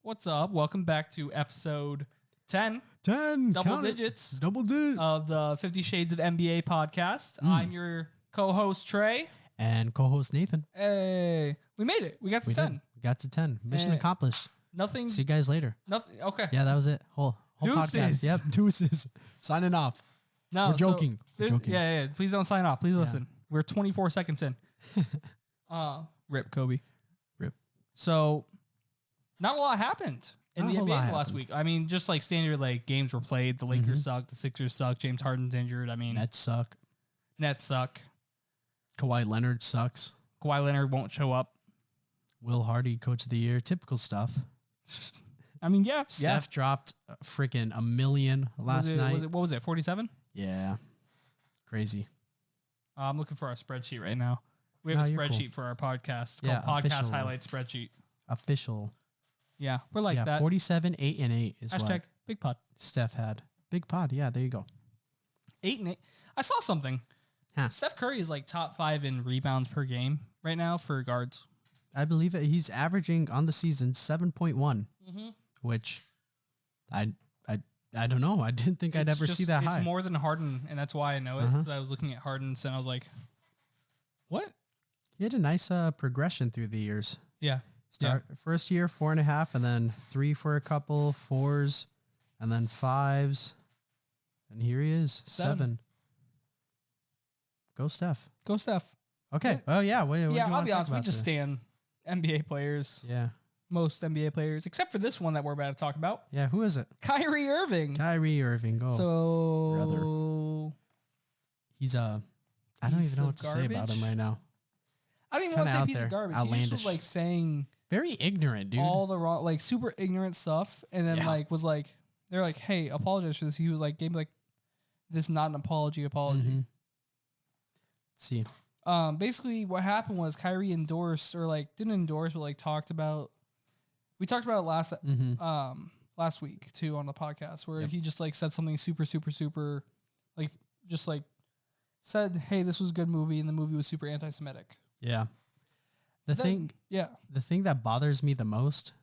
What's up? Welcome back to episode 10. 10. Double digits. Double digits. Of the 50 Shades of NBA podcast. I'm your co-host, Trey. And co-host, Nathan. Hey, we made it. We got to 10. We got to 10. Mission accomplished. Nothing. See you guys later. Nothing. Okay. Yeah, that was it. Whole Deuces. podcast. Yep. Deuces. Signing off. No, We're joking. We're joking. Yeah. Please don't sign off. Please listen. We're 24 seconds in. Rip, Kobe. Rip. So, not a lot happened in the NBA last week. I mean, just like standard games were played. The Lakers suck. The Sixers suck. James Harden's injured. I mean, Nets suck. Kawhi Leonard sucks. Kawhi Leonard won't show up. Will Hardy, coach of the year. Typical stuff. I mean, yeah. Steph dropped freaking $1 million last night. What was it? 47? Yeah. Crazy. I'm looking for our spreadsheet right now. We have a spreadsheet for our podcast. It's called Podcast Highlight Spreadsheet. Official. Yeah, we're like that. 47, 8, and 8 is Hashtag what Big Pod. Steph had. Big Pod. Yeah, there you go. 8 and 8. I saw something. Huh. Steph Curry is like top 5 in rebounds per game right now for guards. I believe it. He's averaging on the season 7.1, which I don't know. I didn't think I'd ever see that high. It's more than Harden, and that's why I know it. I was looking at Harden's, and I was like, what? He had a nice progression through the years. Yeah. First year, 4.5, and then 3 for a couple, 4s, and then 5s. And here he is, 7. Go Steph. Go Steph. Okay. Oh, yeah. I'll be honest. We just stand NBA players. Yeah. Most NBA players, except for this one that we're about to talk about. Yeah. Who is it? Kyrie Irving. Kyrie Irving. Go. So, brother. He's I don't even know what to say about him right now. I don't even want to say piece of garbage. Outlandish. He just was saying very ignorant, dude. all the wrong, super ignorant stuff, and then they're like, "Hey, apologize for this." He was like, gave me this is not an apology. Let's see. Basically, what happened was Kyrie endorsed or didn't endorse, but talked about. We talked about it last week too on the podcast where he just said something super said, "Hey, this was a good movie," and the movie was super anti-Semitic. Yeah. The thing that bothers me the most,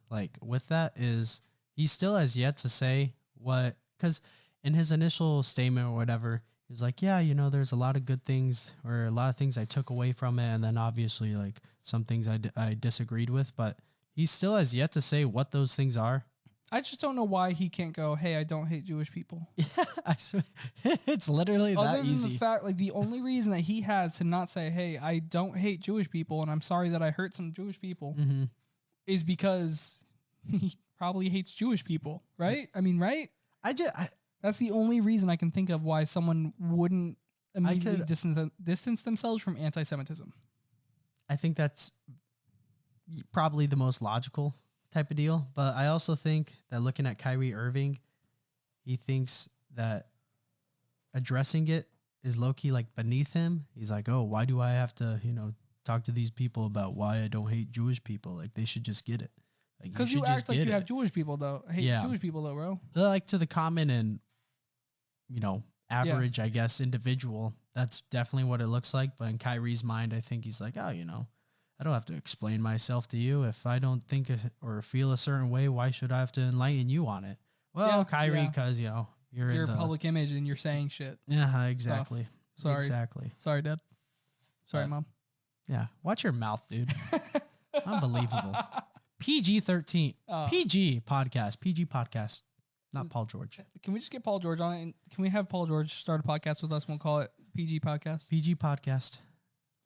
with that is he still has yet to say what, because in his initial statement or whatever, he was like, yeah, there's a lot of good things or a lot of things I took away from it. And then obviously some things I disagreed with, but he still has yet to say what those things are. I just don't know why he can't go, hey, I don't hate Jewish people. Yeah, I swear. It's literally that easy. Other than the fact, the only reason that he has to not say, hey, I don't hate Jewish people, and I'm sorry that I hurt some Jewish people, is because he probably hates Jewish people, right? I mean, right? That's the only reason I can think of why someone wouldn't immediately distance themselves from anti-Semitism. I think that's probably the most logical type of deal. But I also think that looking at Kyrie Irving, he thinks that addressing it is low-key beneath him. He's like, oh, why do I have to, talk to these people about why I don't hate Jewish people? They should just get it. Because you act like you have Jewish people, though. Jewish people, though, bro. To the common and, average, I guess, individual, that's definitely what it looks like. But in Kyrie's mind, I think he's like, oh, I don't have to explain myself to you. If I don't think or feel a certain way, why should I have to enlighten you on it? Well, Kyrie, because, you're in the public image and you're saying shit. Yeah, exactly. Sorry. Exactly. Sorry, Dad. Sorry, Mom. Yeah. Watch your mouth, dude. Unbelievable. PG-13. PG podcast. Not Paul George. Can we just get Paul George on it? And can we have Paul George start a podcast with us? We'll call it PG podcast. PG podcast.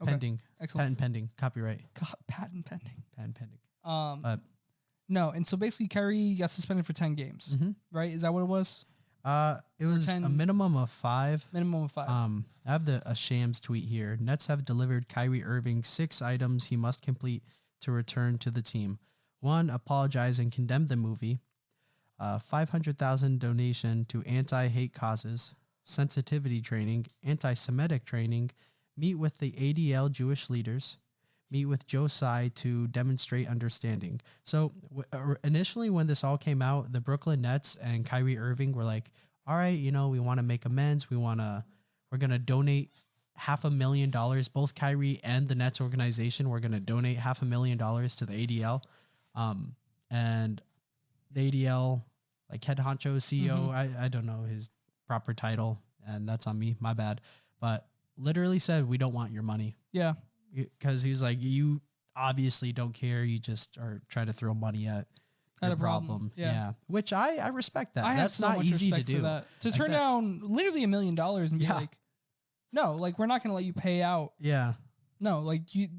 Okay. Pending. Excellent. Patent pending. Copyright. Patent pending. Patent pending. No, and so basically Kyrie got suspended for 10 games, right? Is that what it was? It was a minimum of 5. Minimum of 5. I have a Shams tweet here. Nets have delivered Kyrie Irving 6 items he must complete to return to the team. 1, apologize and condemn the movie. 500,000 donation to anti-hate causes, sensitivity training, anti-Semitic training, meet with the ADL Jewish leaders, meet with Joe Tsai to demonstrate understanding. So initially when this all came out, the Brooklyn Nets and Kyrie Irving were like, all right, we want to make amends. We're going to donate $500,000. Both Kyrie and the Nets organization were going to donate $500,000 to the ADL. And the ADL, like head honcho CEO. I don't know his proper title, and that's on me. My bad. But literally said, we don't want your money. Yeah. Because he's like, you obviously don't care. You just are trying to throw money at a problem. Yeah. Which I respect that. That's so not much easy to respect for do. that. To Like turn down literally $1 million and be like, no, like we're not going to let you pay out. Yeah. No, like you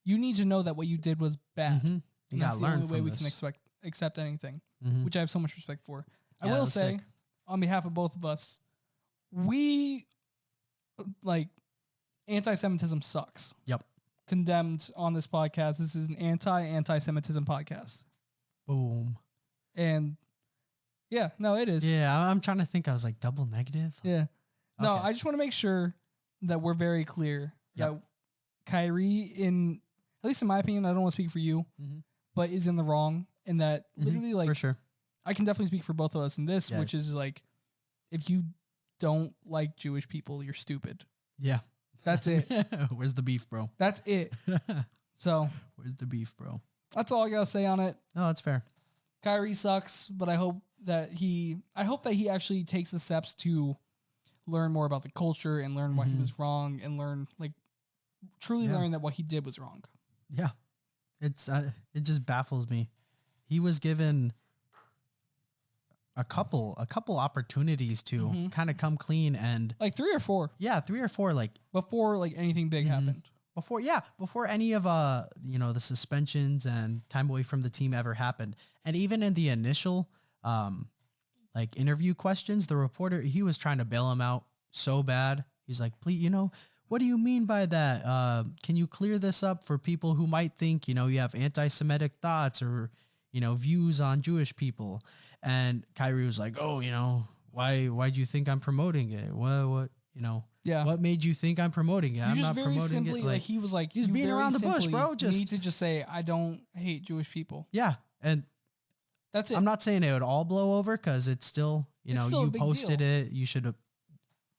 need to know that what you did was bad. You and got that's to the learn only way from we this. can accept anything, Mhm. which I have so much respect for. I Yeah, will that's say, sick. on behalf of both of us, we like anti-Semitism sucks. Yep. Condemned on this podcast. This is an anti-Semitism podcast. Boom. And yeah, no, it is. Yeah, I'm trying to think. I was like double negative. Yeah. No, Okay. I just want to make sure that we're very clear that Kyrie, at least in my opinion, I don't want to speak for you, but is in the wrong, and that literally, like, for sure. I can definitely speak for both of us in this, which is like, if you don't like Jewish people, you're stupid. Yeah. That's it. Where's the beef, bro? That's it. So where's the beef, bro? That's all I gotta say on it. No, that's fair. Kyrie sucks, but I hope that he actually takes the steps to learn more about the culture and learn why he was wrong and learn truly learn that what he did was wrong. Yeah. It's it just baffles me. He was given a couple opportunities to kind of come clean, and like 3 or 4. Yeah, 3 or 4, like before like anything big happened. Before any of the suspensions and time away from the team ever happened. And even in the initial like interview questions, the reporter, he was trying to bail him out so bad. He's like, "Please, what do you mean by that? Can you clear this up for people who might think, you have anti-Semitic thoughts or, views on Jewish people?" And Kyrie was like, "Oh, why'd you think I'm promoting it? What, what made you think I'm promoting it? I'm not promoting simply, it." Like, he was like, he's being around the bush, bro. Just need to just say, I don't hate Jewish people. Yeah. And that's it. I'm not saying it would all blow over, because it's still, you posted it. You should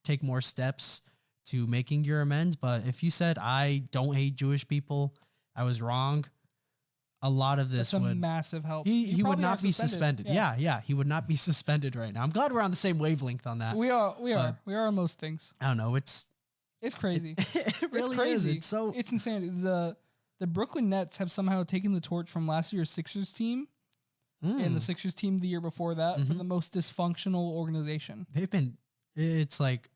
take more steps to making your amends. But if you said, I don't hate Jewish people, I was wrong, a lot of this would massive help. He would not be suspended. Yeah. He would not be suspended right now. I'm glad we're on the same wavelength on that. We are on most things. I don't know. It's crazy. It really it's crazy. is. It's insane. The Brooklyn Nets have somehow taken the torch from last year's Sixers team and the Sixers team the year before that for the most dysfunctional organization. It's like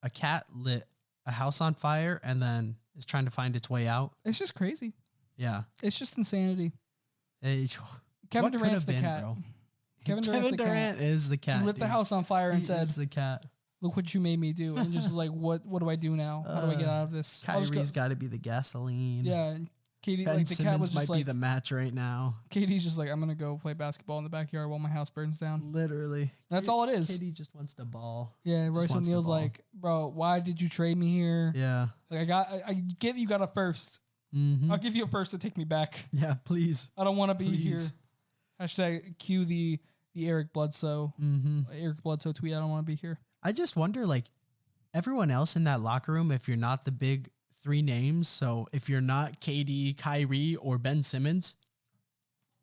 a cat lit a house on fire and then is trying to find its way out. It's just crazy. Yeah. It's just insanity. Kevin Durant's the cat. Bro? Kevin Durant is the cat. He lit the house on fire and said, the cat. "Look what you made me do." And just like, what do I do now? How do I get out of this? Kyrie's got to be the gasoline. Yeah. And Katie, Ben like the Simmons cat was just might be the match right now. Katie's just like, I'm going to go play basketball in the backyard while my house burns down. Literally. That's all it is. Katie just wants to ball. Yeah. Royce O'Neal's like, "Bro, why did you trade me here?" Yeah. Like I get you got a first. I'll give you a first to take me back. Yeah, please. I don't want to be here. Hashtag cue the Eric Bledsoe. Eric Bledsoe tweet. I don't want to be here. I just wonder, like, everyone else in that locker room, if you're not the big 3 names, so if you're not KD, Kyrie, or Ben Simmons,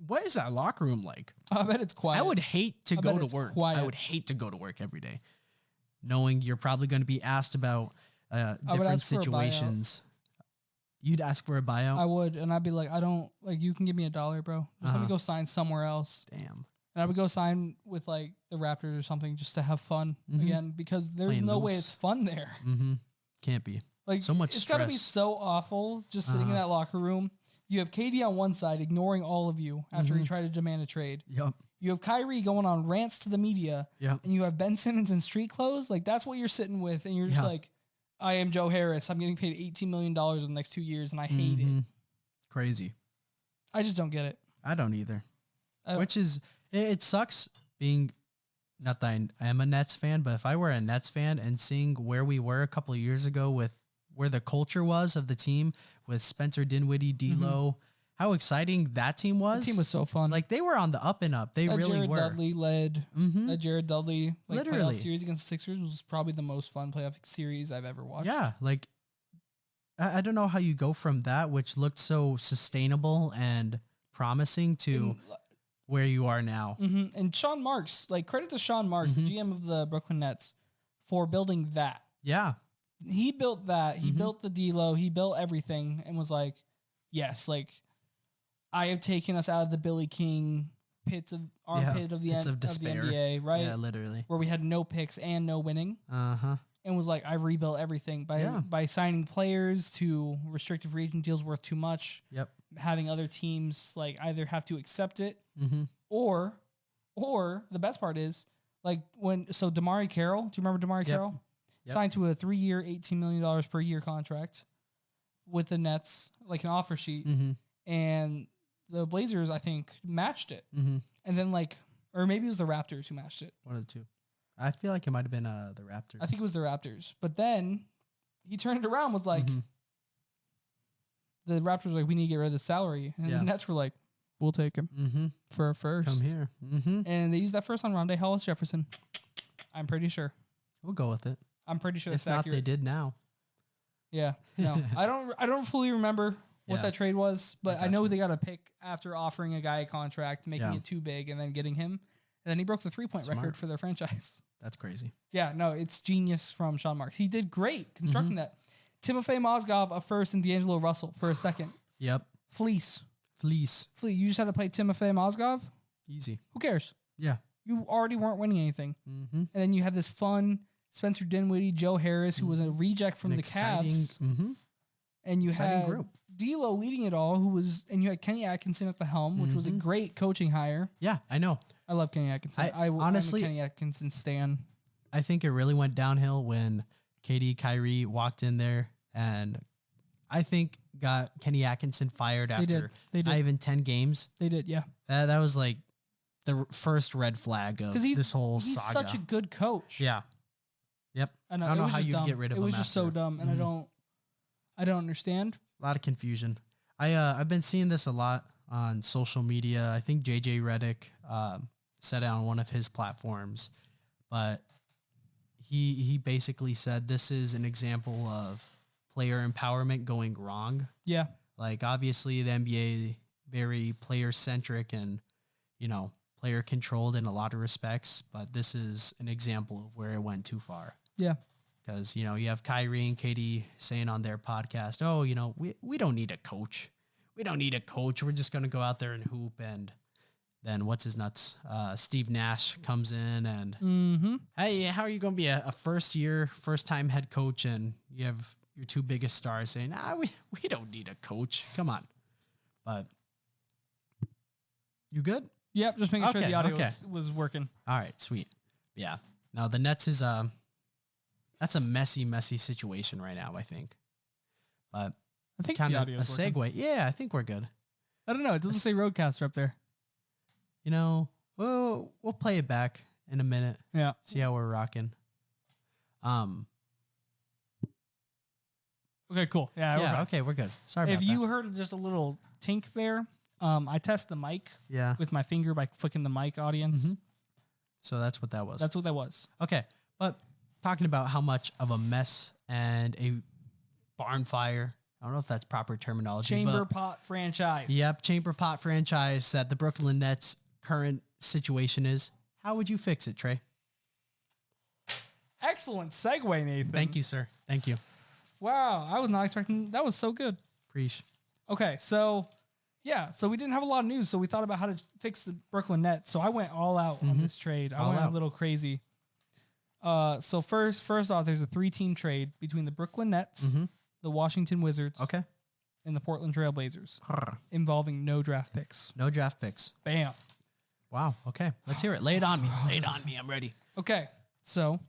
what is that locker room like? I bet it's quiet. I would hate to go to work. I would hate to go to work every day, knowing you're probably going to be asked about different situations. You'd ask for a buyout? I would, and I'd be like, I don't, like, you can give me $1, bro. Just let me go sign somewhere else. Damn. And I would go sign with, like, the Raptors or something just to have fun again, because there's no way it's fun there. Can't be. Like, so much it's stress. got to be so awful just sitting in that locker room. You have KD on one side ignoring all of you after he tried to demand a trade. Yep. You have Kyrie going on rants to the media. Yep. And you have Ben Simmons in street clothes. Like, that's what you're sitting with. And you're just like, I am Joe Harris. I'm getting paid $18 million in the next 2 years, and I hate it. Crazy. I just don't get it. I don't either. Which is, it sucks being, not that I am a Nets fan, but if I were a Nets fan and seeing where we were a couple of years ago with where the culture was of the team with Spencer Dinwiddie, D'Lo, how exciting that team was. The team was so fun. Like, they were on the up and up. They really Jared were. Dudley led. That Jared Dudley Literally. playoff series against the Sixers was probably the most fun playoff series I've ever watched. Yeah, like, I don't know how you go from that, which looked so sustainable and promising, to where you are now. Mm-hmm. And Sean Marks, like credit to Sean Marks, the GM of the Brooklyn Nets, for building that. Yeah. He built that. He built the D-Lo. He built everything and was like, yes, like I have taken us out of the Billy King armpit of the NBA, right? Yeah, literally. Where we had no picks and no winning. Uh-huh. And was like, I've rebuilt everything by signing players to restricted free agent deals worth too much. Yep. Having other teams like either have to accept it or the best part is like so Damari Carroll, do you remember Damari Carroll? Yep. Signed to a 3-year, $18 million per year contract with the Nets, like an offer sheet. And the Blazers, I think, matched it. And then or maybe it was the Raptors who matched it. One of the two. I feel like it might have been the Raptors. I think it was the Raptors. But then he turned it around was like, the Raptors were like, we need to get rid of the salary. And the Nets were like, we'll take him for a first. Come here. And they used that first on Rondé Hollis Jefferson. I'm pretty sure. We'll go with it. I'm pretty sure if that's accurate. They did now. Yeah. No. I don't fully remember what that trade was, but I know they got a pick after offering a guy a contract, making it too big, and then getting him. And then he broke the 3-point record for their franchise. That's crazy. Yeah, no, it's genius from Sean Marks. He did great constructing that. Timofey Mozgov, a first, and D'Angelo Russell for a second. Yep. Fleece. You just had to play Timofey Mozgov? Easy. Who cares? Yeah. You already weren't winning anything. And then you had this fun Spencer Dinwiddie, Joe Harris, who was a reject from the Cavs. And you had D'Lo leading it all, and you had Kenny Atkinson at the helm, which was a great coaching hire. Yeah, I know. I love Kenny Atkinson. Honestly, I'm a Kenny Atkinson stan. I think it really went downhill when Kyrie walked in there, and I think got Kenny Atkinson fired after not even 10 games. They did, yeah. That was like the first red flag of this whole saga. He's such a good coach. Yeah. Yep. I don't know how you get rid of him. It was just so dumb, and I don't understand. A lot of confusion. I've been seeing this a lot on social media. I think JJ Redick said it on one of his platforms, but he basically said this is an example of player empowerment going wrong. Yeah. Like obviously the NBA very player centric and player controlled in a lot of respects, but this is an example of where it went too far. Yeah. Because, you have Kyrie and Katie saying on their podcast, oh, we don't need a coach. We don't need a coach. We're just going to go out there and hoop. And then what's his nuts? Steve Nash comes in and, hey, how are you going to be a first-time head coach? And you have your two biggest stars saying, we don't need a coach. Come on. But you good? Yep, just making sure the audio was working. All right, sweet. Yeah. Now, the Nets is that's a messy situation right now, I think. But I think kind the of audio a segue. Working. Yeah, I think we're good. I don't know. It doesn't say Roadcaster up there. We'll play it back in a minute. Yeah. See how we're rocking. Okay, cool. Yeah. Okay, we're good. Sorry about that. If you heard just a little tink there, I test the mic. Yeah. With my finger by flicking the mic, audience. So that's what that was. That's what that was. Okay, but talking about how much of a mess and a barn fire. I don't know if that's proper terminology. Chamber pot franchise. Yep, chamber pot franchise that the Brooklyn Nets current situation is. How would you fix it, Trey? Excellent segue, Nathan. Thank you, sir. Thank you. Wow, I was not expecting. That was so good. Preach. Okay, so we didn't have a lot of news, so we thought about how to fix the Brooklyn Nets. So I went all out on this trade. I went a little crazy. So first off, there's a 3-team trade between the Brooklyn Nets, the Washington Wizards, and the Portland Trail Blazers, involving no draft picks. No draft picks. Bam. Wow. Okay, let's hear it. Lay it on me. Lay it on me. I'm ready. Okay, so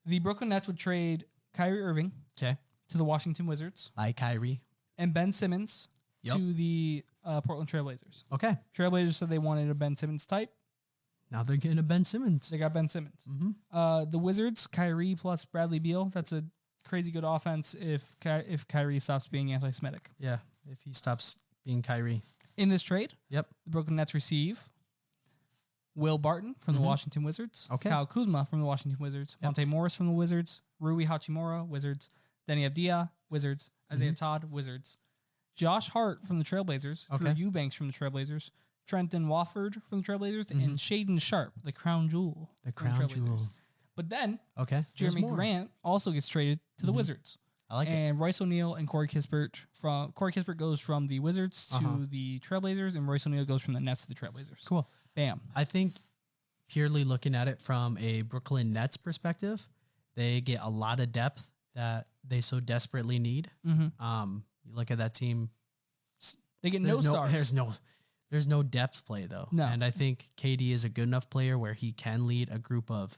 the Brooklyn Nets would trade Kyrie Irving to the Washington Wizards. Like Kyrie. And Ben Simmons to the Portland Trail Blazers. Okay. Trailblazers said they wanted a Ben Simmons type. Now they're getting a Ben Simmons. They got Ben Simmons. The Wizards, Kyrie plus Bradley Beal. That's a crazy good offense if Kyrie stops being anti-Semitic. Yeah, if he stops being Kyrie. In this trade, the Brooklyn Nets receive Will Barton from the Washington Wizards, Kyle Kuzma from the Washington Wizards, Monte Morris from the Wizards, Rui Hachimura, Wizards, Denny Avdia, Wizards, Isaiah Todd, Wizards, Josh Hart from the Trailblazers, Drew Eubanks from the Trailblazers, Trenton Wofford from the Trailblazers, and Shaden Sharp, the crown jewel. The crown jewel. But then, okay, Jeremy Grant also gets traded to the Wizards. I like it. And Royce O'Neal and Corey Kispert goes from the Wizards to the Trailblazers, and Royce O'Neal goes from the Nets to the Trailblazers. Cool. Bam. I think purely looking at it from a Brooklyn Nets perspective, they get a lot of depth that they so desperately need. You look at that team. They get no stars. There's no depth play though. No. And I think KD is a good enough player where he can lead a group of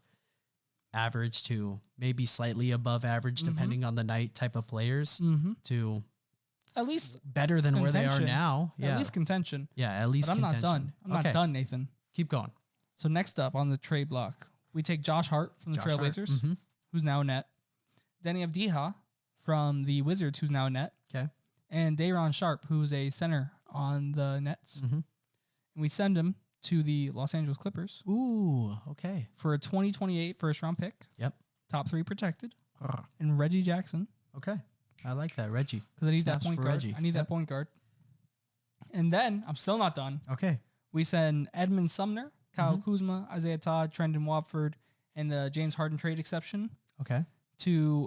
average to maybe slightly above average, depending on the night type of players to at least better than where they are now. Yeah. At least contention. Yeah. At least but I'm contention. not done. I'm not done, Nathan. Keep going. So next up on the trade block, we take Josh Hart from the Trailblazers, who's now a net. Then you have Diha from the Wizards, who's now a net. Okay. And Day'Ron Sharp, who's a center on the Nets. And we send him to the Los Angeles Clippers. Ooh, okay. For a 2028 first-round pick. Yep. Top 3 protected. And Reggie Jackson. Okay. I like that, Reggie. Because I need that point guard. Reggie. I need that point guard. And then, I'm still not done. Okay. We send Edmund Sumner, Kyle Kuzma, Isaiah Todd, Trenton Watford, and the James Harden trade exception. Okay.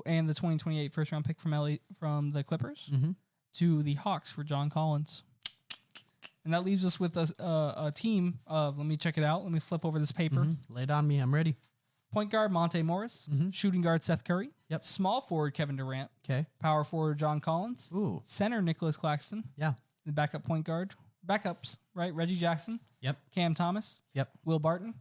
And the 2028 first-round pick from the Clippers to the Hawks for John Collins. And that leaves us with a team of, let me check it out. Let me flip over this paper. Lay it on me. I'm ready. Point guard, Monte Morris. Shooting guard, Seth Curry. Yep. Small forward, Kevin Durant. Okay. Power forward, John Collins. Ooh. Center, Nicholas Claxton. Yeah. The backup point guard. Backups, right? Reggie Jackson. Yep. Cam Thomas. Yep. Will Barton.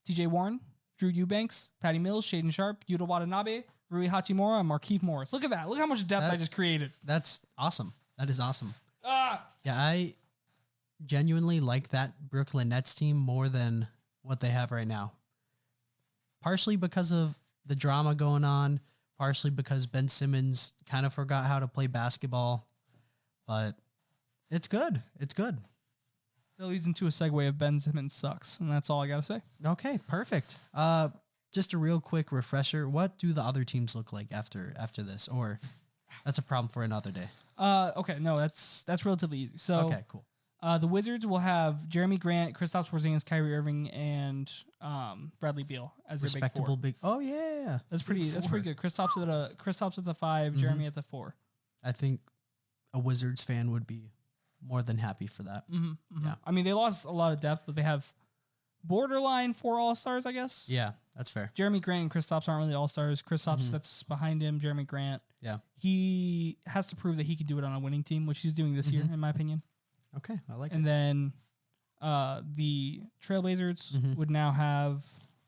TJ Warren. Drew Eubanks. Patty Mills. Shaden Sharp. Yuta Watanabe. Rui Hachimura. And Markieff Morris. Look at that. Look how much depth I just created. That's awesome. That is awesome. Yeah, I genuinely like that Brooklyn Nets team more than what they have right now. Partially because of the drama going on, partially because Ben Simmons kind of forgot how to play basketball, but it's good. It's good. That leads into a segue of Ben Simmons sucks, and that's all I got to say. Okay, perfect. Just a real quick refresher. What do the other teams look like after this? Or that's a problem for another day. Okay, no, that's relatively easy. So okay, cool. The Wizards will have Jeremy Grant, Kristaps Porzingis, Kyrie Irving, and Bradley Beal as their respectable big four. Oh yeah, that's pretty good. Kristaps at the 5, Jeremy at the 4. I think a Wizards fan would be more than happy for that. Yeah, I mean they lost a lot of depth, but they have borderline 4 All-Stars, I guess. Yeah, that's fair. Jeremy Grant and Kristaps aren't really All-Stars. Kristaps that's behind him. Jeremy Grant. Yeah, he has to prove that he can do it on a winning team, which he's doing this year, in my opinion. Okay, I like it. And then the Trailblazers would now have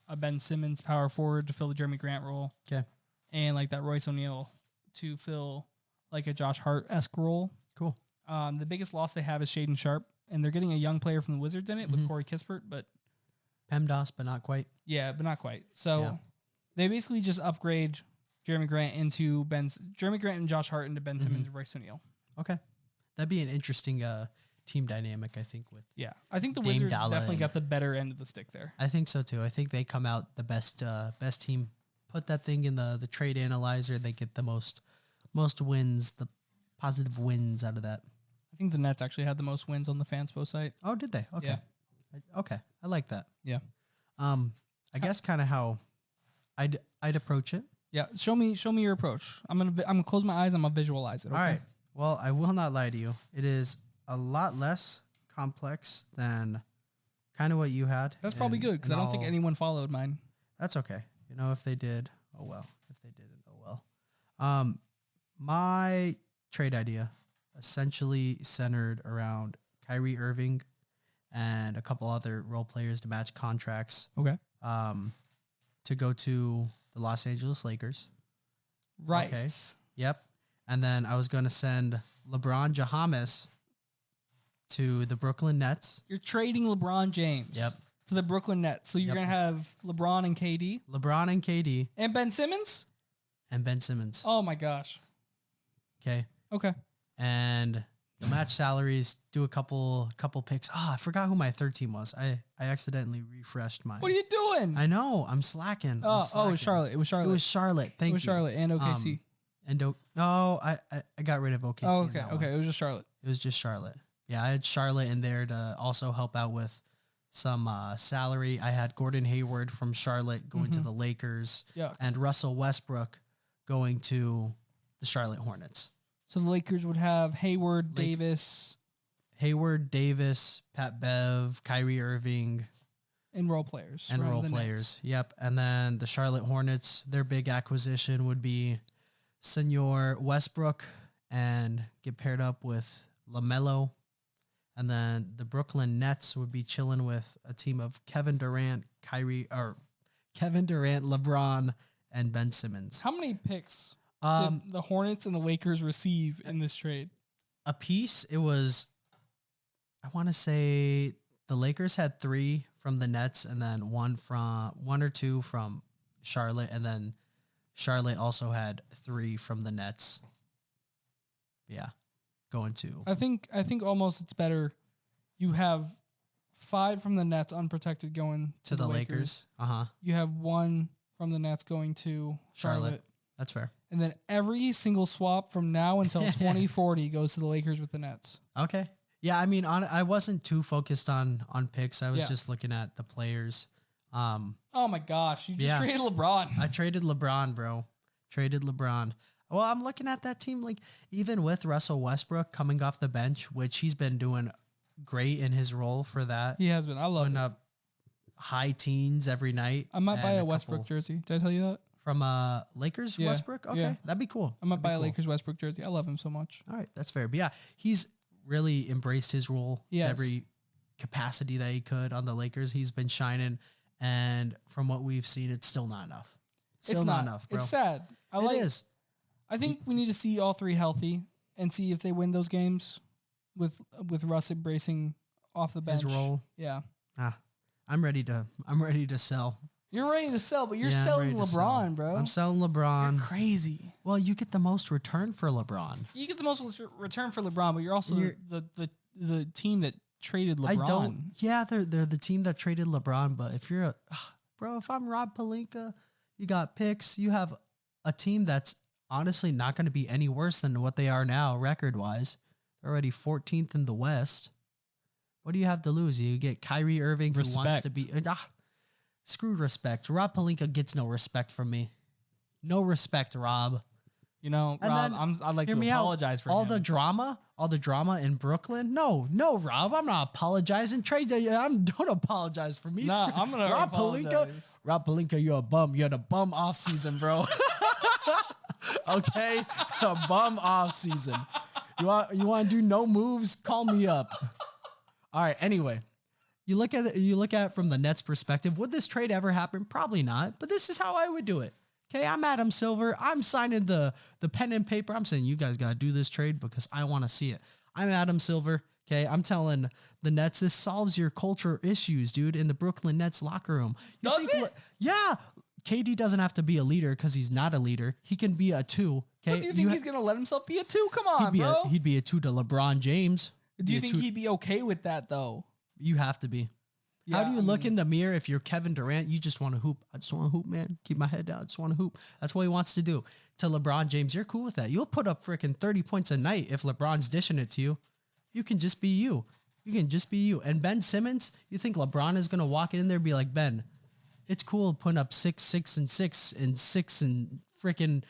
a Ben Simmons power forward to fill the Jeremy Grant role. Okay. And like that Royce O'Neal to fill like a Josh Hart-esque role. Cool. The biggest loss they have is Shaden Sharp, and they're getting a young player from the Wizards in it with Corey Kispert, but PEMDAS, but not quite. Yeah, but not quite. So they basically just upgrade Jeremy Grant and Josh Hart into Ben Simmons and Royce O'Neal. Okay. That'd be an interesting team dynamic, I think. I think the Dame Wizards Dalla definitely got the better end of the stick there. I think so too. I think they come out the best team. Put that thing in the trade analyzer. They get the most wins, the positive wins out of that. I think the Nets actually had the most wins on the Fanspo site. Oh, did they? Okay. Yeah. Okay. I like that. Yeah. I guess kind of how I'd approach it. Yeah. Show me your approach. I'm gonna close my eyes. I'm gonna visualize it. Okay? All right. Well, I will not lie to you. It is a lot less complex than kind of what you had. That's probably good because I don't think anyone followed mine. That's okay. If they did, oh well. If they didn't, oh well. My trade idea essentially centered around Kyrie Irving and a couple other role players to match contracts. Okay. To go to the Los Angeles Lakers. Right. Okay. Yep. And then I was going to send LeBron James to the Brooklyn Nets. You're trading LeBron James. Yep. To the Brooklyn Nets. So you're going to have LeBron and KD. LeBron and KD. And Ben Simmons? And Ben Simmons. Oh, my gosh. Okay. Okay. And the match salaries, do a couple picks. I forgot who my third team was. I accidentally refreshed mine. What are you doing? I know. I'm slacking. Oh, it was Charlotte. It was Charlotte. It was Charlotte. Thank you. It was Charlotte and OKC. No, I got rid of OKC. Oh, okay. Okay. It was just Charlotte. It was just Charlotte. Yeah, I had Charlotte in there to also help out with some salary. I had Gordon Hayward from Charlotte going to the Lakers, and Russell Westbrook going to the Charlotte Hornets. So the Lakers would have Davis, Pat Bev, Kyrie Irving, and role players. And role players. Yep. And then the Charlotte Hornets, their big acquisition would be Senor Westbrook and get paired up with LaMelo. And then the Brooklyn Nets would be chilling with a team of Kevin Durant, LeBron, and Ben Simmons. How many picks did the Hornets and the Lakers receive in this trade? A piece, it was, I want to say the Lakers had 3 from the Nets and then one or two from Charlotte. And then Charlotte also had 3 from the Nets. Yeah. Going to. I think almost it's better. You have 5 from the Nets unprotected going to the Lakers. You have 1 from the Nets going to Charlotte. That's fair. And then every single swap from now until 2040 goes to the Lakers with the Nets. Okay. Yeah, I mean, I wasn't too focused on picks. I was just looking at the players. Oh my gosh, you just traded LeBron. I traded LeBron, bro. Traded LeBron. Well, I'm looking at that team, like, even with Russell Westbrook coming off the bench, which he's been doing great in his role for that. He has been. I love it. Up high teens every night. I might buy a Westbrook jersey. Did I tell you that? From Lakers Westbrook? Okay, that'd be cool. I might buy a Lakers Westbrook jersey. I love him so much. All right, that's fair. But yeah, he's really embraced his role to every capacity that he could on the Lakers. He's been shining, and from what we've seen, it's still not enough. Still not enough, bro. It's sad. It is. I think we need to see all 3 healthy and see if they win those games with Russ embracing off the bench. His role. Yeah. I'm ready to sell. You're ready to sell, but you're selling LeBron, bro. I'm selling LeBron. You're crazy. Well, you get the most return for LeBron. You get the most return for LeBron, but you're also the team that traded LeBron. They're the team that traded LeBron, but if you're if I'm Rob Pelinka, you got picks, you have a team that's honestly not going to be any worse than what they are now record-wise. They're already 14th in the West. What do you have to lose? You get Kyrie Irving, who wants to be... screw respect. Rob Pelinka gets no respect from me. No respect, Rob. You know, Rob, I'd like to apologize for all the drama in Brooklyn. No, Rob, I'm not apologizing. Don't apologize for me. Nah, I'm gonna apologize. Rob Pelinka, you're a bum. You're the bum off season, bro. Okay, a bum off season. You want to do no moves? Call me up. All right. Anyway, you look at it from the Nets' perspective. Would this trade ever happen? Probably not. But this is how I would do it. Okay, I'm Adam Silver. I'm signing the pen and paper. I'm saying you guys got to do this trade because I want to see it. I'm Adam Silver. Okay, I'm telling the Nets this solves your culture issues, dude, in the Brooklyn Nets locker room. Does it? Yeah. KD doesn't have to be a leader because he's not a leader. He can be a 2. Okay, but do you think he's gonna let himself be a 2? Come on, bro. He'd be a 2 to LeBron James. Do you think he'd be okay with that though? You have to be. Yeah, how do you look in the mirror if you're Kevin Durant? You just want to hoop. I just want to hoop, man. Keep my head down. I just want to hoop. That's what he wants to do. To LeBron James, you're cool with that. You'll put up freaking 30 points a night if LeBron's dishing it to you. You can just be you. You can just be you. And Ben Simmons, you think LeBron is going to walk in there and be like, Ben, it's cool putting up 6, 6, and 6, and 6, and freaking,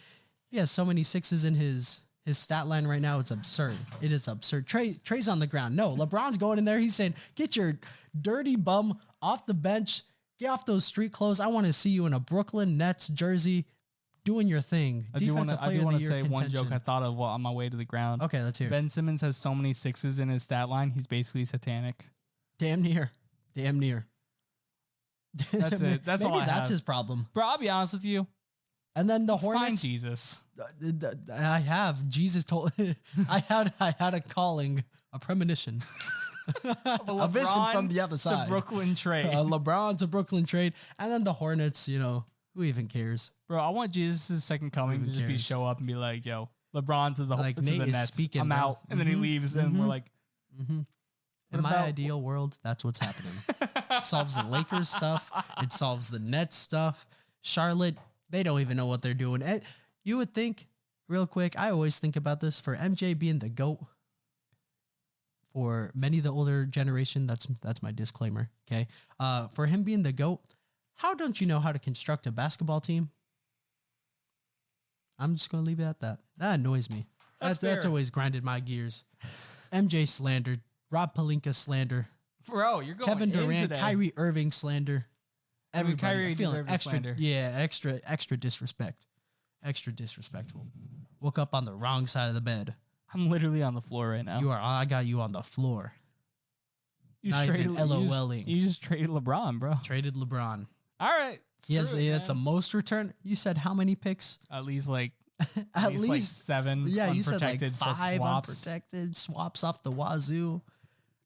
he has so many 6s in his stat line right now. It's absurd. It is absurd. Trey's on the ground. No, LeBron's going in there. He's saying, get your dirty bum off the bench. Get off those street clothes. I want to see you in a Brooklyn Nets jersey doing your thing. I do want to say one joke I thought of on my way to the ground. Okay, let's hear it. Ben Simmons has so many 6s in his stat line. He's basically satanic. Damn near. That's it. That's all I have. That's his problem. Bro, I'll be honest with you. And then the Hornets. Hornets. Find Jesus. I have. Jesus told. I had a calling, a premonition, a vision from the other side. To Brooklyn trade. LeBron to Brooklyn trade, and then the Hornets. You know, who even cares? Bro, I want Jesus' second coming to just show up and be like, "Yo, LeBron to the Nets. Speaking, I'm out," and then he leaves, and we're like, In my ideal world, that's what's happening. It solves the Lakers stuff. It solves the Nets stuff. Charlotte, they don't even know what they're doing. You would think, real quick, I always think about this, for MJ being the GOAT, for many of the older generation. That's my disclaimer. Okay. For him being the GOAT, how don't you know how to construct a basketball team? I'm just going to leave it at that. That annoys me. That's always grinded my gears. MJ slander, Rob Pelinka slander, Bro, you're going Kevin Durant, today. Kyrie Irving slander. Everybody Kyrie feeling extra slander. Yeah, extra disrespect. Extra disrespectful. Woke up on the wrong side of the bed. I'm literally on the floor right now. I got you on the floor. You Not even LOLing. You just traded LeBron, bro. Traded LeBron. All right. Yes, that's a most return. You said how many picks? At least like At least like 7. Yeah, you said like unprotected 5 swaps. unprotected swaps off the wazoo.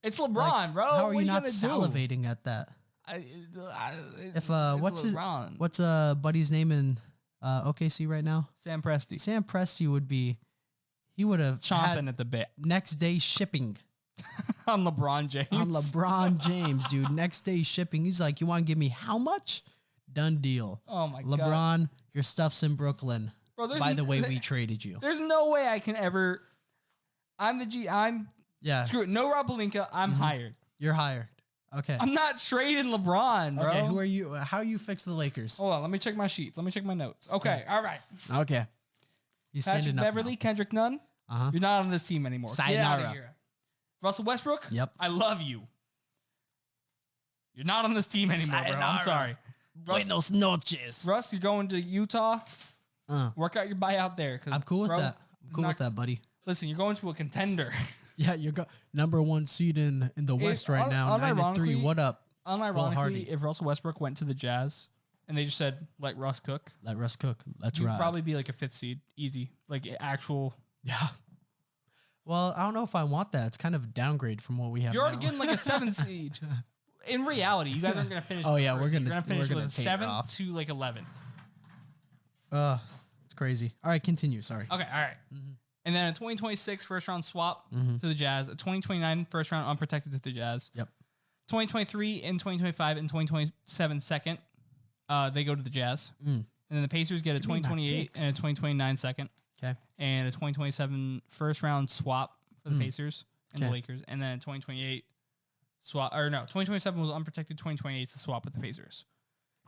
It's LeBron, Like, bro. How are what you not gonna salivating at that? If what's LeBron. what's buddy's name in OKC right now? Sam Presti. Sam Presti he would have Chomping at the bit next day shipping on LeBron James. on LeBron James, dude. Next day shipping. He's like, you want to give me how much? Done deal. Oh my God. LeBron, your stuff's in Brooklyn. Bro, By the way, we traded you. There's no way I can ever. I'm Yeah. screw it. No Rob Pelinka. I'm hired. You're hired. Okay. I'm not trading LeBron, bro. Okay, who are you? How you fix the Lakers? Hold on, let me check my sheets. Let me check my notes. Okay, all right. Okay. He's Patrick standing up Beverly, now. Kendrick Nunn. Uh-huh. You're not on this team anymore. Get out Sayonara. of here. Russell Westbrook. Yep. I love you. You're not on this team anymore, bro. Sayonara. I'm sorry. Buenos noches. Russ, you're going to Utah. Uh, Work out your buyout there. I'm cool with that. I'm cool with that, buddy. Listen, you're going to a contender. Yeah, you're number 1 seed in the West right now. 9-3. What up? Unironically, if Russell Westbrook went to the Jazz and they just said, let Russ cook, Let Russ cook. Let's you'd ride. probably be like a 5th seed. Easy. Like actual. Yeah. Well, I don't know if I want that. It's kind of a downgrade from what we have. You're already now. getting like a 7th seed. In reality, you guys aren't going to finish. Oh, with yeah, the we're first seed. gonna- You're finish we're gonna with take it 7th off. to like 11th. It's crazy. All right, continue. Sorry. Okay, all right. And then a 2026 first round swap to the Jazz, a 2029 first round unprotected to the Jazz. Yep. 2023 and 2025 and 2027 second, they go to the Jazz. And then the Pacers get a Give me my 2028 picks. and a 2029 second. Okay. And a 2027 first round swap for the Pacers and the Okay. Lakers. And then 2028 swap, or no, 2027 was unprotected, 2028 is the swap with the Pacers.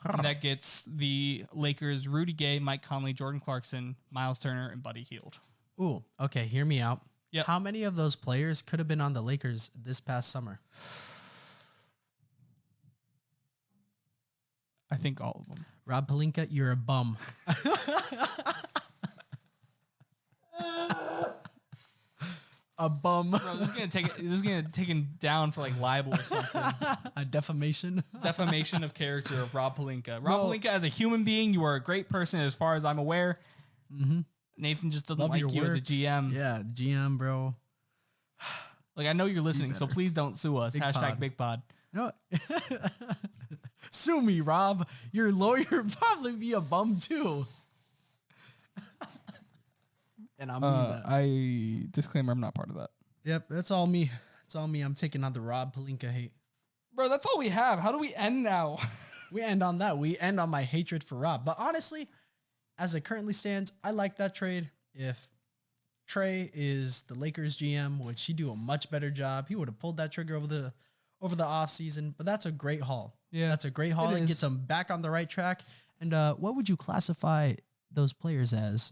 And that gets the Lakers Rudy Gay, Mike Conley, Jordan Clarkson, Miles Turner, and Buddy Hield. Ooh, okay. Hear me out. Yep. How many of those players could have been on the Lakers this past summer? I think all of them. Rob Pelinka, you're a bum. A bum. Bro, this is gonna take him down for like libel or something. A defamation. Defamation of character of Rob Pelinka. Rob No. Pelinka, as a human being, you are a great person as far as I'm aware. Mm-hmm. Nathan just doesn't Love like your you as a work. GM. Yeah, GM, bro. Like I know you're listening, so better. please don't sue us. Big Hashtag pod. Big Pod. No. Sue me, Rob. Your lawyer probably be a bum too. And I'm that. Disclaimer, I'm not part of that. Yep, that's all me. It's all me. I'm taking on the Rob Pelinka hate. Bro, that's all we have. How do we end now? We end on that. We end on my hatred for Rob. But honestly, as it currently stands, I like that trade. If Trey is the Lakers GM, which he do a much better job, he would have pulled that trigger over the offseason. But that's a great haul. Yeah, That's a great haul. it It gets is. them back on the right track. And what would you classify those players as?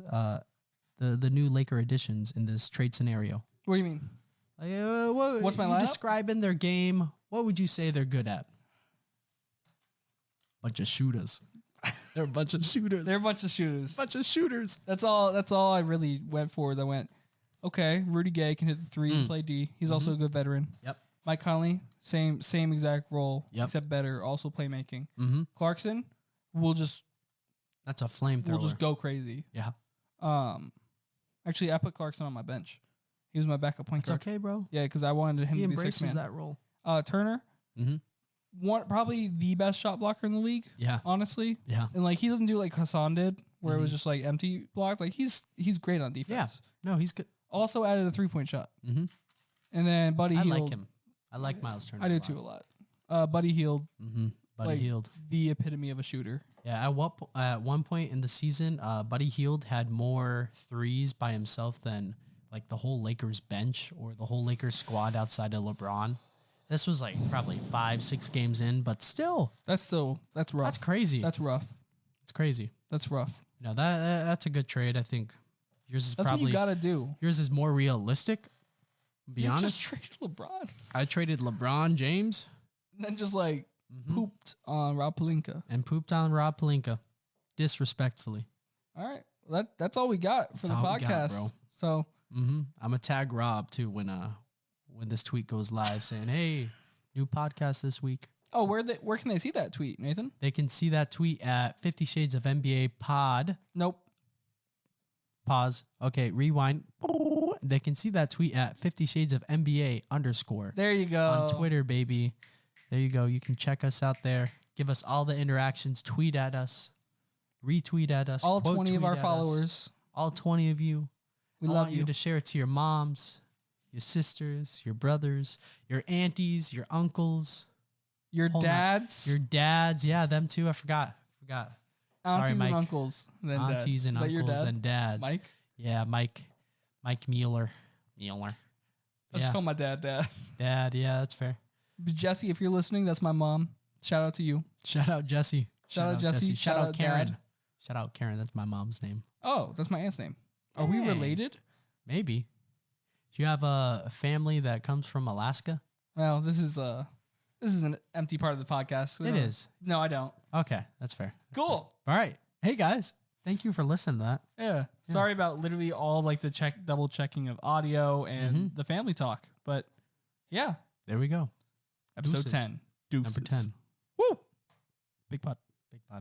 The new Laker additions in this trade scenario. What do you mean? What's my you lineup? describing their game? What would you say they're good at? Bunch of shooters. They're a bunch of shooters. They're a bunch of shooters. bunch of shooters. That's all I really went for. Is I went, okay, Rudy Gay can hit the 3 and play D. He's also a good veteran. Yep. Mike Conley, same exact role, Yep. except better, also playmaking. Mm-hmm. Clarkson, we'll just That's a flamethrower. go crazy. Yeah. Actually, I put Clarkson on my bench. He was my backup point It's guard. okay, bro. Yeah, because I wanted him He to be sixth embraces man. that role. Turner, probably the best shot blocker in the league. Yeah. Honestly, Yeah. and like he doesn't do like Hassan did, where it was just like empty blocked. Like he's great on defense. No, he's good. Also added a 3-point shot. Mm-hmm. And then Buddy I Hield. like him. I like Miles Turner. I do too a lot. Buddy Hield, Mm-hmm. Buddy like, Hield. the epitome of a shooter. Yeah, at one point in the season, Buddy Hield had more threes by himself than like the whole Lakers bench or the whole Lakers squad outside of LeBron. This was like probably 5-6 games in, but still. That's rough. That's crazy. That's rough. It's crazy. That's rough. No, that's a good trade. I think yours is That's probably. what you gotta do. Yours is more realistic. Be honest. Just trade LeBron. I traded LeBron James. And then just like pooped on Rob Pelinka. And pooped on Rob Pelinka. Disrespectfully. All right. That's all we got for the podcast. Bro. So I'm gonna tag Rob too when this tweet goes live saying, "Hey, new podcast this week." Oh, where can they see that tweet, Nathan? They can see that tweet at 50 Shades of NBA Pod. Nope. Pause. Okay, rewind. They can see that tweet at 50 Shades of NBA _ There you go. On Twitter, baby. There you go. You can check us out there. Give us all the interactions. Tweet at us. Retweet at us. All 20 of our followers. All 20 of you. We I love want you to share it to your moms, your sisters, your brothers, your aunties, your uncles. Your dads. Your dads. Yeah, them too. I forgot. Aunties Sorry, Mike. and uncles. Then aunties and uncles and dads. Mike? Yeah, Mike Mueller. I just call my dad. Dad, yeah, that's fair. Jesse, if you're listening, that's my mom. Shout out to you. Shout out Jesse. Shout out Jesse. Shout out Karen. Dad. Shout out Karen. That's my mom's name. Oh, that's my aunt's name. Are we related? Maybe. Do you have a family that comes from Alaska? Well, this is an empty part of the podcast. It is. No, I don't. Okay, that's fair. Cool. All right. Hey guys, thank you for listening to that. Yeah. Sorry about literally all like the double checking of audio and the family talk, but yeah. There we go. Episode 10. Deuces. Number 10. Woo. Big pot.